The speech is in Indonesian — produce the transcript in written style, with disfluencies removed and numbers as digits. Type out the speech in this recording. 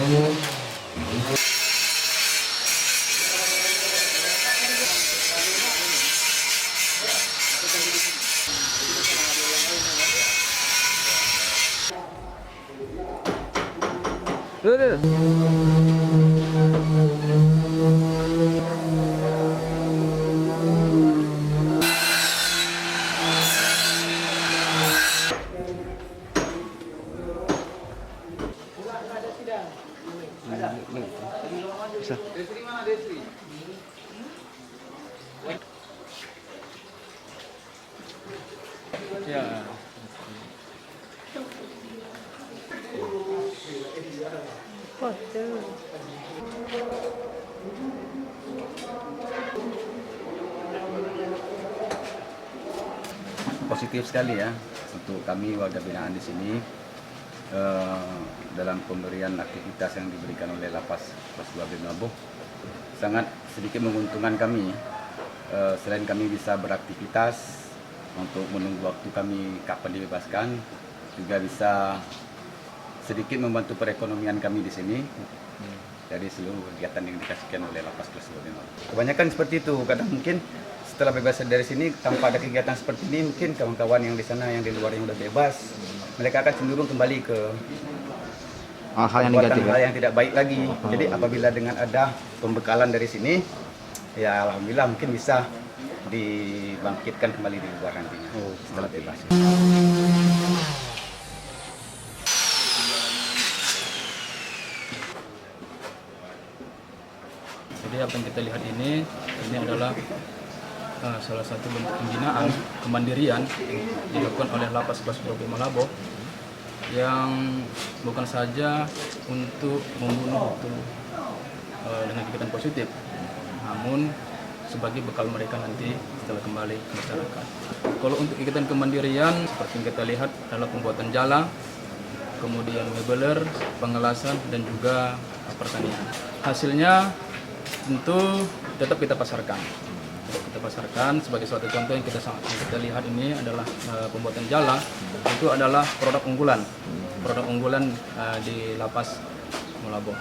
Ya. Positif sekali ya untuk kami warga binaan di sini dalam pemberian aktivitas yang diberikan oleh Lapas Kelas 2 Labuh sangat sedikit menguntungkan kami. Selain kami bisa beraktivitas untuk menunggu waktu kami kapan dibebaskan, juga bisa sedikit membantu perekonomian kami di sini dari seluruh kegiatan yang dikasihkan oleh Lapas Kelas 2 Labuh. Kebanyakan seperti itu, kadang mungkin setelah bebas dari sini tanpa ada kegiatan seperti ini, mungkin kawan-kawan yang di sana yang di luar yang udah bebas, mereka akan cenderung kembali ke hal yang negatif, hal yang tidak baik lagi. Jadi apabila dengan ada pembekalan dari sini, ya alhamdulillah mungkin bisa dibangkitkan kembali di luar nantinya setelah bebas. Jadi apa yang kita lihat ini adalah salah satu bentuk pembinaan kemandirian yang dilakukan oleh Lapas Kelas 2 Labuh yang bukan saja untuk membunuh itu dengan kegiatan positif, namun sebagai bekal mereka nanti setelah kembali ke masyarakat. Kalau untuk kegiatan kemandirian seperti yang kita lihat adalah pembuatan jala, kemudian mebeler, pengelasan dan juga pertanian. Hasilnya tentu tetap kita pasarkan. Sebagai suatu contoh yang kita lihat ini adalah pembuatan jala. Itu adalah produk unggulan di Lapas Labuh.